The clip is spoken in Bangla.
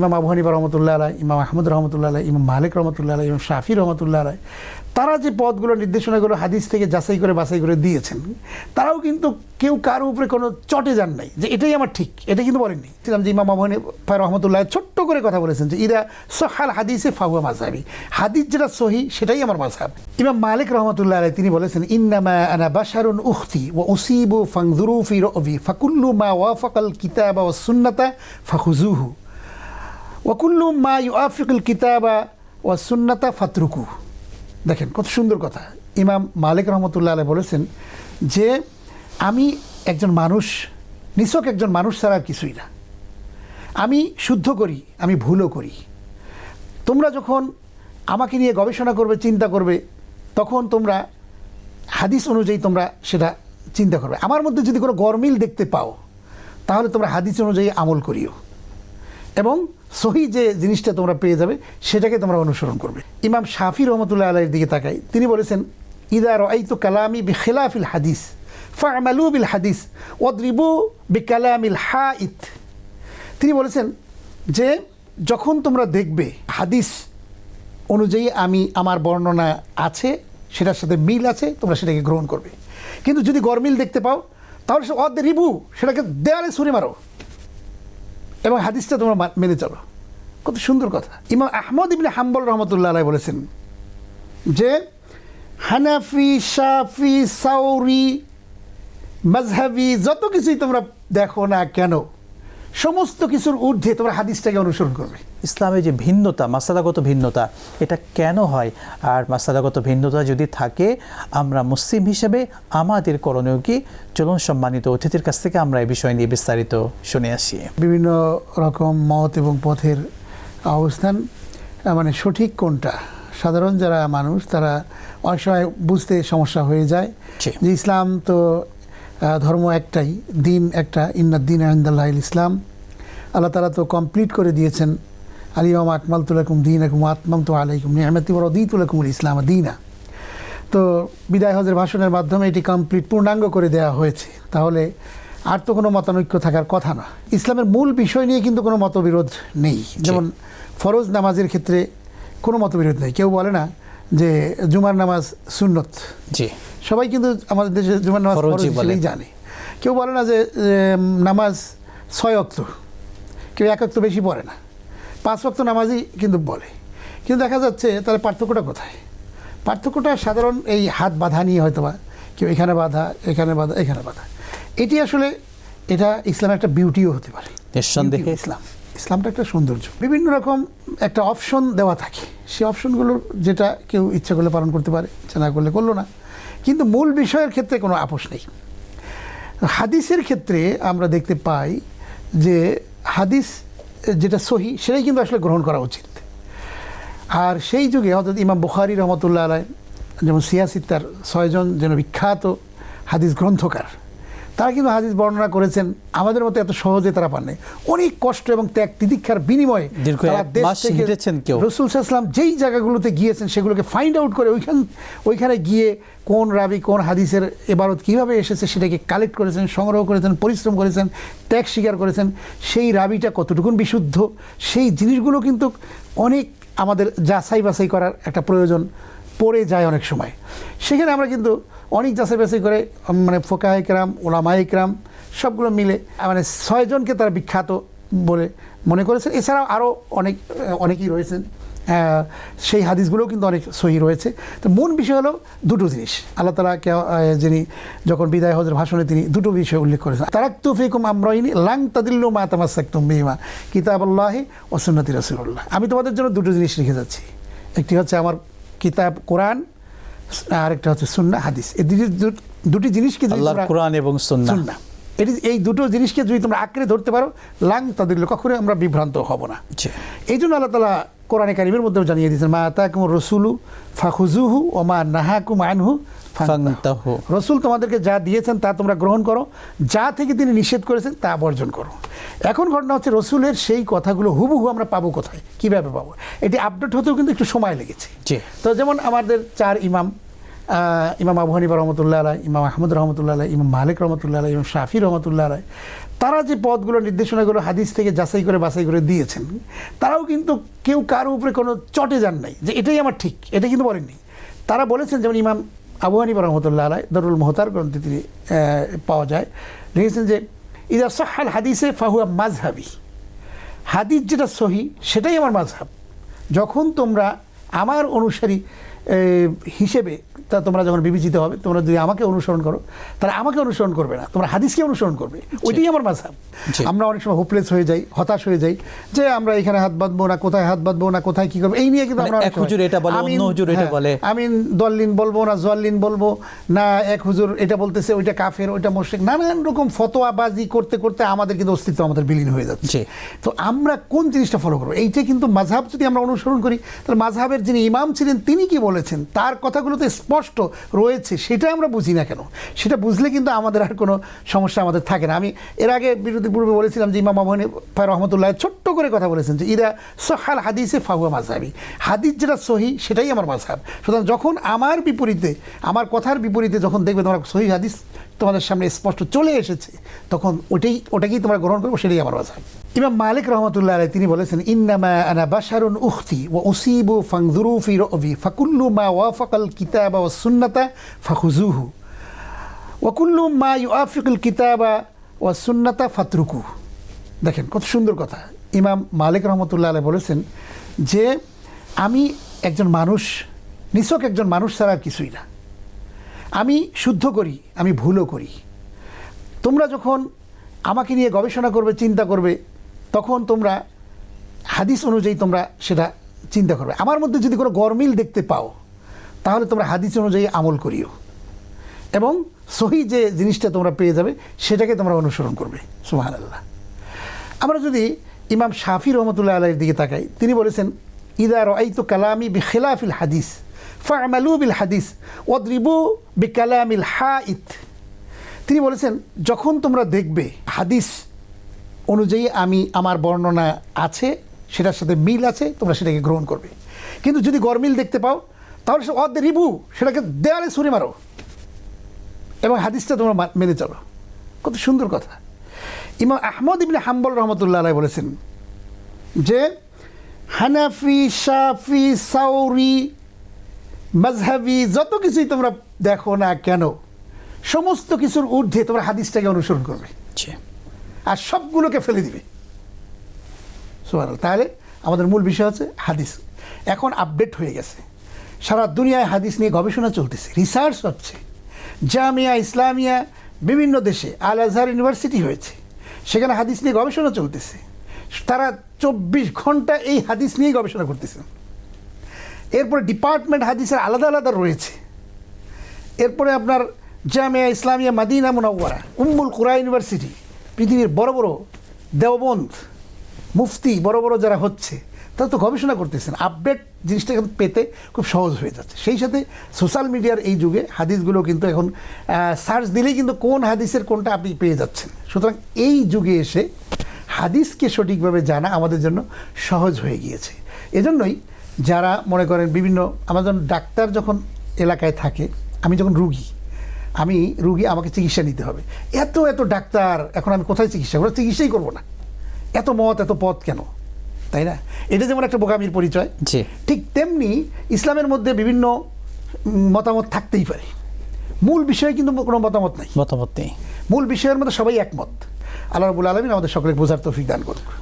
ইমাম আবু হানিফা রহমতুল্লাহ আলাইহি, ইমাম আহমদ রহমতুল্লাহ আলাইহি, ইমাম মালিক রহমতুল্লাহ আলাইহি, ইমাম শাফি রহমতুল্লাহ আলাইহি, তারা যে পথগুলো নির্দেশনাগুলো হাদিস থেকে যাচাই করে বাছাই করে দিয়েছেন, তারাও কিন্তু কেউ কারো উপরে কোনো চটে যান নাই যে এটাই আমার ঠিক, এটা কিন্তু বলেননি। ছিলাম যে ইমাম আবু হানিফা রহমতুল্লাহ ছোট্ট করে কথা বলেছেন যে ইদা সহাল হাদিসে ফাহুয়া মাযহাবি, হাদিস যেটা সহি সেটাই আমার মাযহাব। ইমাম মালিক রহমতুল্লাহ আলাইহি তিনি বলেছেন ইন্নামা আনা বাশারুন উখতি ওয়া উসিবু ফানজুরু ফি রা'বি ফাকুল্লু মা ওয়াফাকাল কিতাবা ওয়াস সুন্নাতা ফাখুযুহু ওয়া কুল্লু মা ইউআফিকুল কিতাবা ওয়াস সুন্নাতা ফাতরুকু। দেখেন কত সুন্দর কথা। ইমাম মালিক রহমতুল্লাহ আলাইহি বলেছেন যে আমি একজন মানুষ, নিছক একজন মানুষ ছাড়া কিছুই না। আমি শুদ্ধ করি, আমি ভুলও করি। তোমরা যখন আমাকে নিয়ে গবেষণা করবে, চিন্তা করবে, তখন তোমরা হাদিস অনুযায়ী তোমরা সেটা চিন্তা করবে। আমার মধ্যে যদি কোনো গরমিল দেখতে পাও তাহলে তোমরা হাদিস অনুযায়ী আমল করিও এবং সহি যে জিনিসটা তোমরা পেয়ে যাবে সেটাকে তোমরা অনুসরণ করবে। ইমাম শাফি রহমতুল্লাহ আলাইহির দিকে তাকাই, তিনি বলেছেন ইদা রাআইতু কালামি বিখিলাফিল হাদিস ফা'মালু বিল হাদিস ওয়াদরিবু বিকালামিল হাইত। তিনি বলেছেন যে যখন তোমরা দেখবে হাদিস অনুযায়ী আমার বর্ণনা আছে, সেটার সাথে মিল আছে, তোমরা সেটাকে গ্রহণ করবে। কিন্তু যদি গরমিল দেখতে পাও তাহলে সে ওয়াদরিবু, সেটাকে দেয়ালে ছুঁড়ে মারো এবং হাদিসটা তোমরা মেনে চলো। কত সুন্দর কথা। ইমাম আহমদ ইবনে হাম্বল রহমতুল্লাহ আলাইহি বলেছেন যে হানাফি, শাফি, সাউরি, মাযহাবি যত কিছুই তোমরা দেখো না কেন, সমস্ত কিছুর ঊর্ধ্বে তোমরা হাদিসটাকে অনুসরণ করবে। ইসলামের যে ভিন্নতা, মাসালাগত ভিন্নতা, এটা কেন হয়? আর মাসালাগত ভিন্নতা যদি থাকে, আমরা মুসলিম হিসেবে আমাদের করণীয় কি? চলুন সম্মানিত অতিথির কাছ থেকে আমরা এই বিষয় নিয়ে বিস্তারিত শুনে আসি। বিভিন্ন রকম মত এবং পথের অবস্থান, মানে সঠিক কোনটা, সাধারণ যারা মানুষ তারা অনেক সময় বুঝতে সমস্যা হয়ে যায় যে ইসলাম তো ধর্ম একটাই, দিন একটা, ইন্নাদ-দীনা ইনদাল্লাহিল ইসলাম। আল্লাহ তাআলা তো কমপ্লিট করে দিয়েছেন আল-ইয়াওমা আকমালতু লাকুম দীনাকুম ওয়া আতমামতু আলাইকুম নি'মাতি ওয়া রাদিতু লাকুমুল ইসলাম দীনা। তো বিদায় হজের ভাষণের মাধ্যমে এটি কমপ্লিট, পূর্ণাঙ্গ করে দেওয়া হয়েছে। তাহলে আর তো কোনো মতানৈক্য থাকার কথা না। ইসলামের মূল বিষয় নিয়ে কিন্তু কোনো মতবিরোধ নেই। যেমন ফরজ নামাজের ক্ষেত্রে কোনো মতবিরোধ নেই। কেউ বলে না যে জুমার নামাজ সুন্নত, জি, সবাই কিন্তু আমাদের দেশে জুমার নামাজ ফরজ হিসেবেই জানে। কেউ বলে না যে নামাজ 6 ওয়াক্ত, কেউ 1 ওয়াক্ত বেশি পড়ে না, 5 ওয়াক্ত নামাজই কিন্তু বলে। কিন্তু দেখা যাচ্ছে তাহলে পার্থক্যটা কোথায়? পার্থক্যটা সাধারণ এই হাত বাঁধা নিয়ে হয়তো বা কেউ এখানে বাঁধা, এখানে বাঁধা, এখানে বাঁধা। এটি আসলে এটা ইসলামের একটা বিউটিও হতে পারে। নিঃসন্দেহে ইসলামটা একটা সৌন্দর্য। বিভিন্ন রকম একটা অপশন দেওয়া থাকে, সেই অপশনগুলোর যেটা কেউ ইচ্ছা করলে পালন করতে পারে, ইচ্ছা না করলে করলো না। কিন্তু মূল বিষয়ের ক্ষেত্রে কোনো আপোষ নেই। হাদিসের ক্ষেত্রে আমরা দেখতে পাই যে হাদিস যেটা সহি সেটাই কিন্তু আসলে গ্রহণ করা উচিত। আর সেই যুগে হযরত ইমাম বুখারী রহমতুল্লাহ আলাইহি, যেমন সিয়াসিত্তার 6 জন যেন বিখ্যাত হাদিস গ্রন্থকার, তারা কিন্তু হাদিস বর্ণনা করেছেন আমাদের মতো এত সহজে তারা পান নাই। অনেক কষ্ট এবং ত্যাগ তিতিক্ষার বিনিময়ে রাসূল সাল্লাল্লাহু আলাইহি ওয়াসাল্লাম যেই জায়গাগুলোতে গিয়েছেন সেগুলোকে ফাইন্ড আউট করে ওইখানে গিয়ে কোন রাবি কোন হাদিসের ইবারত কীভাবে এসেছে সেটাকে কালেক্ট করেছেন, সংগ্রহ করেছেন, পরিশ্রম করেছেন, ত্যাগ স্বীকার করেছেন। সেই রাবিটা কতটুকুন বিশুদ্ধ সেই জিনিসগুলো কিন্তু অনেক আমাদের যাচাই বাছাই করার একটা প্রয়োজন পড়ে যায় অনেক সময়। সেখানে আমরা কিন্তু অনেক যাচাই বাছাই করে, মানে ফোকাহে কেরাম, ওলামায়ে কেরাম সবগুলো মিলে মানে 6 জনকে তারা বিখ্যাত বলে মনে করেছেন। এছাড়াও আরও অনেকেই রয়েছেন, সেই হাদিসগুলোও কিন্তু অনেক সহি রয়েছে। তো মূল বিষয় হলো দুটো জিনিস। আল্লাহ তাআলা যিনি যখন বিদায় হজের ভাষণে তিনি দুটো বিষয় উল্লেখ করেছেন, তারাকতু ফীকুম আমরাইনি লাং তাদিল্লু মা তামাসসাকতুম বিহিমা কিতাবুল্লাহি ওয়া সুন্নতি রাসূলুল্লাহ। আমি তোমাদের জন্য দুটো জিনিস রেখে যাচ্ছি, একটি হচ্ছে আমার কিতাব কোরআন, আরেকটা হচ্ছে সুন্নাহ হাদিস। এই দুটি জিনিসকে আল্লাহর কোরআন এবং সুন্নাহ, এই দুটো জিনিসকে যদি তোমরা আঁকড়ে ধরতে পারো লাং তাদিল্লু, কখনোই আমরা বিভ্রান্ত হব না। এই জন্য আল্লাহ তাআলা কোরআনে কারিমের মধ্যেও জানিয়ে দিয়েছেন মা আতাকুমুর রাসূলু ফাখুযুহু ওয়া মা নাহাকুম আনহু ফান্তাহু। রাসূল তোমাদেরকে যা দিয়েছেন তা তোমরা গ্রহণ করো, যা থেকে তিনি নিষেধ করেছেন তা বর্জন করো। এখন ঘটনা হচ্ছে রাসূলের সেই কথাগুলো হুবহু আমরা পাবো কোথায়, কীভাবে পাবো? এটি আপডেট হতেও কিন্তু একটু সময় লেগেছে। তো যেমন আমাদের 4 ইমাম, ইমাম আবু হানিফা রহমতুল্লাহ আলাইহি, ইমাম আহমদ রহমতুল্লাহ আলাইহি, ইমাম মালিক রহমতুল্লাহ আলাইহি, ইমাম শাফি রহমতুল্লাহ আলাইহি, তারা যে পথগুলো নির্দেশনাগুলো হাদিস থেকে যাচাই করে বাছাই করে দিয়েছেন, তারাও কিন্তু কেউ কারো উপরে কোনো চটে যান নাই যে এটাই আমার ঠিক, এটা কিন্তু বলেননি। তারা বলেছেন, যেমন ইমাম আবু হানিফা রহমতুল্লাহ আলাইহি দারুল মুহতার গ্রন্থে তিনি পাওয়া যায়, লিখেছেন যে ইদা সাহহাল হাদিসে ফাহুয়া মাজহাবি, হাদিস যেটা সহি সেটাই আমার মাযহাব। যখন তোমরা আমার অনুসারী হিসেবে তা তোমরা যখন বিবেচিত হবে, তোমরা যদি আমাকে অনুসরণ করো তাহলে আমাকে অনুসরণ করবে না, তোমরা হাদিসকে অনুসরণ করবে, ওইটাই আমার মাযহাব। আমরা অনেক সময় হোপলেস হয়ে যাই, হতাশ হয়ে যাই যে আমরা এখানে হাত বাঁধবো না, কোথায় হাত বাঁধবো না, কোথায় কি করবো, এই নিয়ে কিন্তু আমরা এক হুজুর এটা বলে, অন্য হুজুর এটা বলে, আমি দল্লিন বলবো না জল্লিন বলবো না, এক হুজুর এটা বলতেছে ওইটা কাফের, ওইটা মুশরিক, নানান রকম ফতোয়াবাজি করতে করতে আমাদের কিন্তু অস্তিত্ব আমাদের বিলীন হয়ে যাচ্ছে। তো আমরা কোন জিনিসটা ফলো করবো, এইটা কিন্তু মাযহাব যদি আমরা অনুসরণ করি, তাহলে মাযহাবের যিনি ইমাম ছিলেন তিনি কি বলেছেন, তার কথাগুলো তো স্পষ্ট রয়েছে, সেটা আমরা বুঝি না কেন? সেটা বুঝলে কিন্তু আমাদের আর কোনো সমস্যা আমাদের থাকে না। আমি এর আগে বিরতির পূর্বে বলেছিলাম যে ইমাম আবু হানিফা রহমতুল্লাহ ছোট্ট করে কথা বলেছেন যে ইদা সহাল হাদিসে ফাহুয়া মাযহাবি, হাদিস যেটা সহি সেটাই আমার মাযহাব। সুতরাং যখন আমার বিপরীতে, আমার কথার বিপরীতে যখন দেখবে তোমার সহি হাদিস তোমাদের সামনে স্পষ্ট চলে এসেছে, তখন ওটাকেই তোমরা গ্রহণ করবো, সেটাই আমার মাযহাব। ইমাম মালিক রহমতুল্লাহ আলাইহি তিনি বলেছেন ইন্নামা আনা বাশারুন উখতি ওয়া উসিবু ফানজুরু ফি রাবি ফাকুল্লু মা ওয়াফাকাল কিতাবা ওয়াস সুন্নাতা ফাখুযুহু ওয়া কুল্লু মা ইউআফিকুল কিতাবা ওয়াস সুন্নাতা ফাতরুকু। দেখেন কত সুন্দর কথা। ইমাম মালিক রহমতুল্লাহ আলাইহি বলেছেন যে আমি একজন মানুষ, নিছক একজন মানুষ ছাড়া আর কিছুই না। আমি শুদ্ধ করি, আমি ভুলও করি। তোমরা যখন আমাকে নিয়ে গবেষণা করবে, চিন্তা করবে, তখন তোমরা হাদিস অনুযায়ী তোমরা সেটা চিন্তা করবে। আমার মধ্যে যদি কোনো গরমিল দেখতে পাও, তাহলে তোমরা হাদিস অনুযায়ী আমল করিও এবং সহি যে জিনিসটা তোমরা পেয়ে যাবে সেটাকে তোমরা অনুসরণ করবে। সুবহানাল্লাহ। আমরা যদি ইমাম শাফি রহমতুল্লাহ আলাইহির দিকে তাকাই, তিনি বলেছেন ইদা রাআইতু কালামি বিখিলাফিল হাদিস ফা'মালু বিল হাদিস ওয়াদরিবু বিকালামিল হাইত। তিনি বলেছেন যখন তোমরা দেখবে হাদিস অনুযায়ী আমার বর্ণনা আছে, সেটার সাথে মিল আছে, তোমরা সেটাকে গ্রহণ করবে। কিন্তু যদি গরমিল দেখতে পাও, তাহলে সে ওয়াদরিবু, সেটাকে দেয়ালে ছুঁড়ে মারো এবং হাদিসটা তোমরা মেনে চলো। কত সুন্দর কথা। ইমাম আহমদ ইবনে হাম্বল রহমতুল্লাহ আলাইহি বলেছেন যে হানাফি, শাফি, সাউরি, মাযহাবি যত কিছুই তোমরা দেখো না কেন, সমস্ত কিছুর ঊর্ধ্বে তোমরা হাদিসটাকে অনুসরণ করবে আর সবগুলোকে ফেলে দিবে। সুবহানাল্লাহ। তাহলে আমাদের মূল বিষয় হচ্ছে হাদিস। এখন আপডেট হয়ে গেছে, সারা দুনিয়ায় হাদিস নিয়ে গবেষণা চলতেছে, রিসার্চ হচ্ছে। জামিয়া ইসলামিয়া বিভিন্ন দেশে, আল আজহার ইউনিভার্সিটি হয়েছে, সেখানে হাদিস নিয়ে গবেষণা চলতেছে। তারা 24 ঘন্টা এই হাদিস নিয়েই গবেষণা করতেছেন। এরপরে ডিপার্টমেন্ট হাদিসের আলাদা আলাদা রয়েছে। এরপরে আপনার জামিয়া ইসলামিয়া মাদিনা মুনাওয়ারা, উম্মুল কুরা ইউনিভার্সিটি, পৃথিবীর বড় বড় দেওবন্দ, মুফতি বড় বড় যারা হচ্ছে, তারা তো গবেষণা করতেছেন। আপডেট জিনিসটা কিন্তু পেতে খুব সহজ হয়ে যাচ্ছে। সেই সাথে সোশ্যাল মিডিয়ার এই যুগে হাদিসগুলো কিন্তু এখন সার্চ দিলেই কিন্তু কোন হাদিসের কোনটা আপনি পেয়ে যাচ্ছেন। সুতরাং এই যুগে এসে হাদিসকে সঠিকভাবে জানা আমাদের জন্য সহজ হয়ে গিয়েছে। এজন্যই যারা মনে করেন বিভিন্ন, আমাদের ডাক্তার যখন এলাকায় থাকে, আমি যখন রুগী, আমাকে চিকিৎসা নিতে হবে, এত এত ডাক্তার, এখন আমি কোথায় চিকিৎসা করবো? চিকিৎসাই করবো না, এত মত এত পথ কেন, তাই না? এটা যেমন একটা বোকামির পরিচয়, ঠিক তেমনি ইসলামের মধ্যে বিভিন্ন মতামত থাকতেই পারে। মূল বিষয়ে কিন্তু কোনো মতামত নেই, মূল বিষয়ের মধ্যে সবাই একমত। আল্লাহ রাব্বুল আলামিন আমাদের সকলকে বোঝার তৌফিক দান করুন।